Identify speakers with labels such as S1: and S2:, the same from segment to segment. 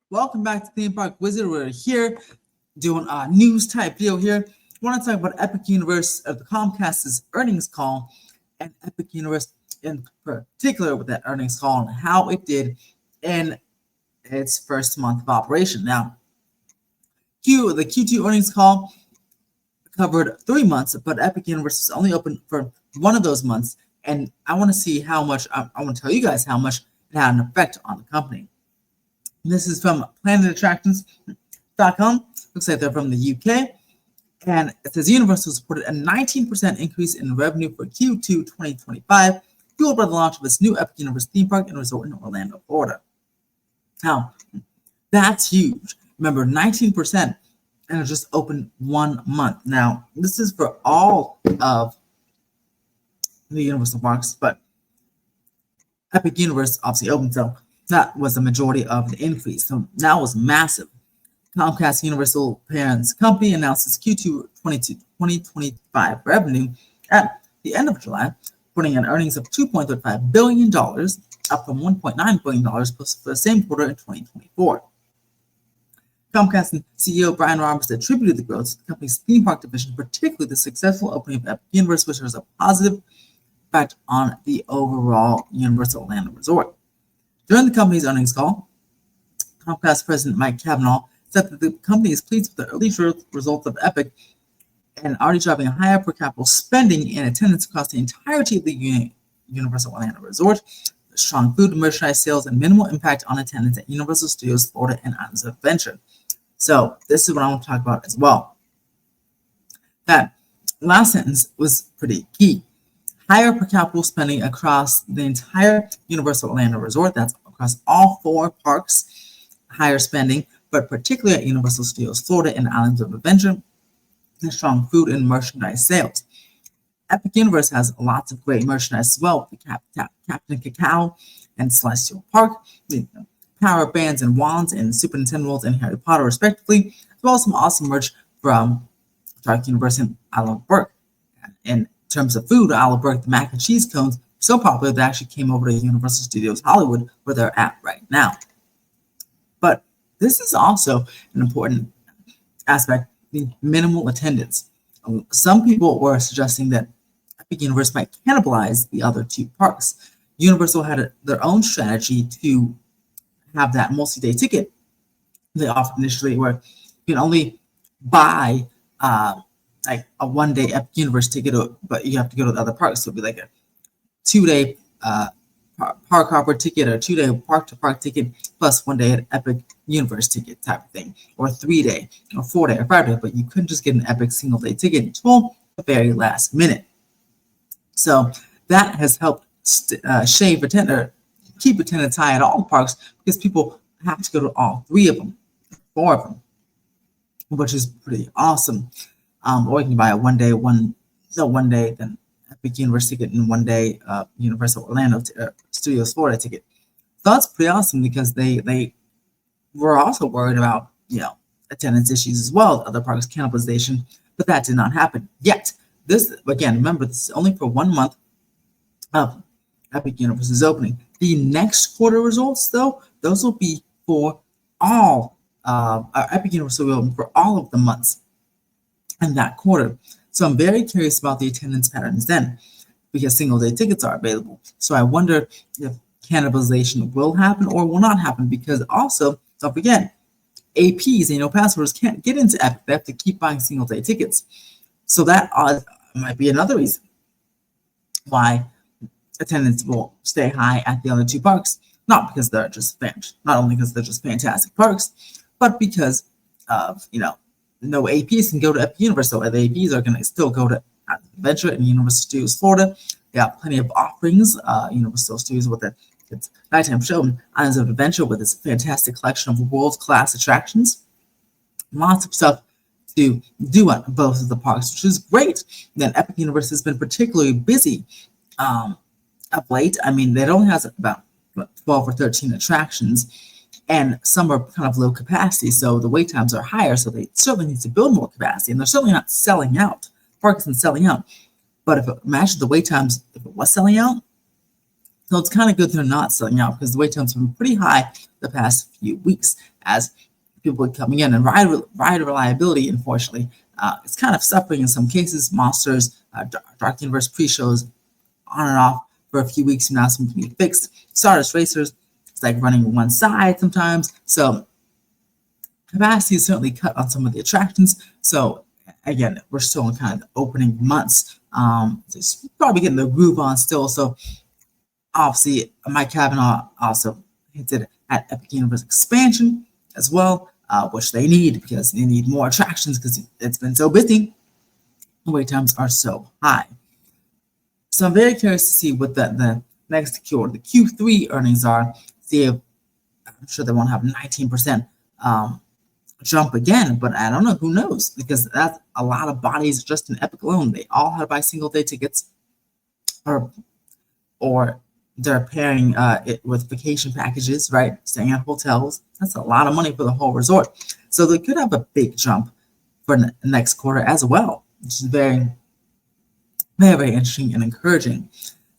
S1: Welcome back to Theme Park Wizard. We're here doing a news type deal here. I want to talk about Epic Universe of the Comcast's earnings call, and Epic Universe in particular with that earnings call and how it did in its first month of operation. Now, the Q2 earnings call covered 3 months, but Epic Universe was only open for one of those months, and I want to see how much. I want to tell you guys how much it had an effect on the company. This is from planetattractions.com. Looks like they're from the UK. And it says Universal reported a 19% increase in revenue for Q2 2025, fueled by the launch of its new Epic Universe theme park and resort in Orlando, Florida. Now, that's huge. Remember, 19%, and it just opened 1 month. Now, this is for all of the Universal parks, but Epic Universe obviously opened, so that was the majority of the increase. So that was massive. Comcast Universal Parents Company announced its Q2 2025 revenue at the end of July, putting in earnings of $2.35 billion, up from $1.9 billion for the same quarter in 2024. Comcast CEO Brian Roberts attributed the growth to the company's theme park division, particularly the successful opening of Epic Universe, which has a positive effect on the overall Universal Orlando Resort. During the company's earnings call, Comcast President Mike Cavanaugh said that the company is pleased with the early results of Epic and already driving a higher per capita spending and attendance across the entirety of the Universal Orlando Resort, strong food and merchandise sales, and minimal impact on attendance at Universal Studios Florida and Islands of Adventure. So this is what I want to talk about as well. That last sentence was pretty key. Higher per capita spending across the entire Universal Orlando Resort. That's across all 4 parks. Higher spending, but particularly at Universal Studios Florida and Islands of Adventure, and strong food and merchandise sales. Epic Universe has lots of great merchandise as well. Captain Cacao and Celestial Park, power bands and wands and Super Nintendo World and Harry Potter, respectively, as well as some awesome merch from Dark Universe and Isle of Berk. In terms of food, Isle of Berk, the mac and cheese cones, so popular they actually came over to Universal Studios Hollywood, where they're at right now. But this is also an important aspect, the minimal attendance. Some people were suggesting that Epic Universe might cannibalize the other 2 parks. Universal had their own strategy to have that multi-day ticket they offered initially, where you can only buy like a 1-day Epic Universe ticket, but you have to go to the other parks. So it'll be like a 2-day park hopper ticket or 2-day park-to-park ticket plus 1-day Epic Universe ticket type of thing, or 3-day or 4-day or 5-day, but you couldn't just get an Epic single-day ticket until the very last minute. So that has helped keep attendance high at all the parks, because people have to go to all 3 of them, 4 of them, which is pretty awesome. Or you can buy a 1-day, then Epic Universe ticket and 1-day Universal Orlando Studios Florida ticket. So that's pretty awesome, because they were also worried about attendance issues as well, other parks cannibalization, but that did not happen yet. This, again, remember, this is only for 1 month of Epic Universe's opening. The next quarter results, though, those will be for all Epic Universe will be open for all of the months in that quarter. So I'm very curious about the attendance patterns then, because single-day tickets are available. So I wonder if cannibalization will happen or will not happen, because also, don't forget, APs, passholders can't get into Epic. They have to keep buying single-day tickets. So that might be another reason why attendance will stay high at the other 2 parks. Not because they're just not only because they're just fantastic parks, but because of no APs can go to Epic Universe. So the APs are going to still go to Adventure and Universal Studios Florida. They have plenty of offerings. Universal Studios with its nighttime show, and Islands of Adventure with its fantastic collection of world-class attractions. Lots of stuff to do at both of the parks, which is great. Then Epic Universe has been particularly busy of late. I mean, it only has about 12 or 13 attractions, and some are kind of low capacity, so the wait times are higher, so they certainly need to build more capacity, and they're certainly not selling out. The park isn't selling out. But if it matches the wait times, if it was selling out, so it's kind of good they're not selling out because the wait times have been pretty high the past few weeks as people are coming in. And ride reliability, unfortunately, it's kind of suffering in some cases. Monsters, Dark Universe pre-shows on and off for a few weeks now, some can be fixed. Stardust Racers, it's like running one side sometimes. So capacity is certainly cut on some of the attractions. So again, we're still in kind of the opening months. Just probably getting the groove on still. So obviously, Mike Kavanaugh also hinted at Epic Universe expansion as well, which they need because they need more attractions because it's been so busy. The wait times are so high. So I'm very curious to see what the next Q, the Q3 earnings are. See if I'm sure they won't have 19% jump again, but I don't know. Who knows? Because that's a lot of bodies just in Epic alone. They all had to buy single day tickets, or they're pairing it with vacation packages, right? Staying at hotels. That's a lot of money for the whole resort. So they could have a big jump for the next quarter as well, which is very, very, very interesting and encouraging.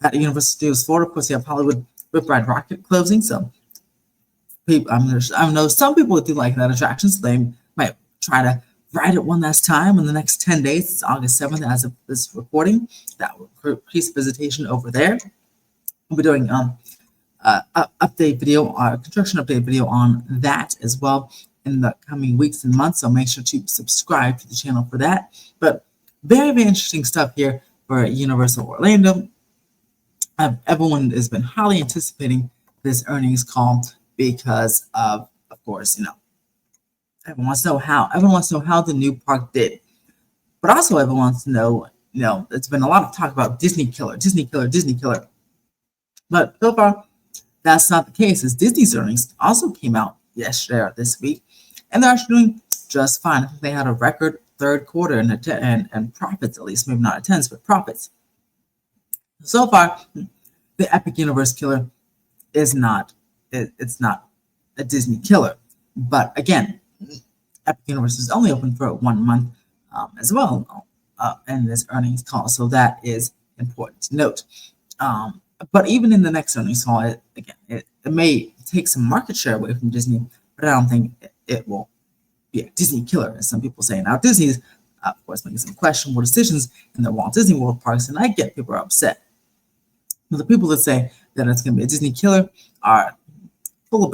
S1: At Universal Studios Florida, of course, you have Hollywood Rip Ride Rocket closing. So I know some people do like that attraction, so they might try to ride it one last time in the next 10 days. It's August 7th as of this recording. That will increase visitation over there. We'll be doing update video, construction update video on that as well in the coming weeks and months. So make sure to subscribe to the channel for that. But very, very interesting stuff here for Universal Orlando. Everyone has been highly anticipating this earnings call because of course, everyone wants to know how the new park did. But also everyone wants to know, it's been a lot of talk about Disney killer. But so far, that's not the case, as Disney's earnings also came out yesterday or this week, and they're actually doing just fine. I think they had a record third quarter and profits, at least, maybe not attendance, but profits. So far, the Epic Universe killer is not, it's not a Disney killer. But again, Epic Universe is only open for 1 month as well in this earnings call, so that is important to note. But even in the next earnings call, it may take some market share away from Disney, but I don't think it will be a Disney killer, as some people say. Now, Disney's, of course, making some questionable decisions in their Walt Disney World parks, and I get people are upset. But the people that say that it's going to be a Disney killer are full of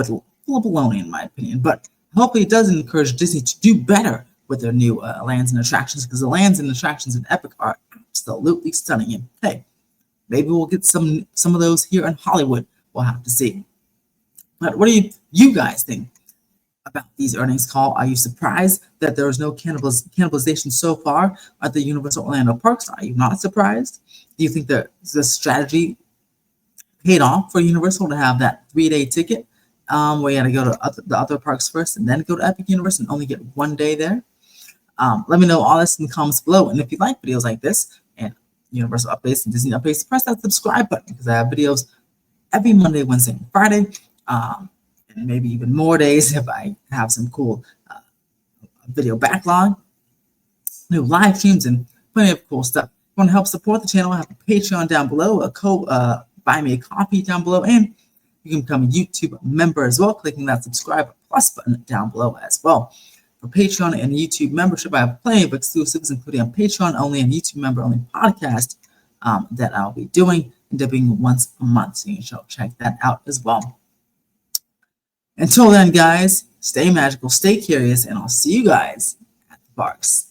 S1: baloney, in my opinion. But hopefully it does encourage Disney to do better with their new lands and attractions, because the lands and attractions in Epic are absolutely stunning. And hey, maybe we'll get some of those here in Hollywood. We'll have to see. But what do you guys think about these earnings call? Are you surprised that there is no cannibalization so far at the Universal Orlando parks? Are you not surprised? Do you think that the strategy paid off for Universal to have that 3-day ticket where you had to go to the other parks first and then go to Epic Universe and only get 1 day there? Let me know all this in the comments below. And if you like videos like this and Universal updates and Disney updates, press that subscribe button, because I have videos every Monday, Wednesday, and Friday, and maybe even more days if I have some cool video backlog, new live streams, and plenty of cool stuff. If you want to help support the channel, I have a Patreon down below, buy me a coffee down below, and you can become a YouTube member as well, clicking that subscribe plus button down below as well. For Patreon and YouTube membership, I have plenty of exclusives, including a Patreon only and YouTube member only podcast that I'll be doing once a month. So you can check that out as well. Until then, guys, stay magical, stay curious, and I'll see you guys at the parks.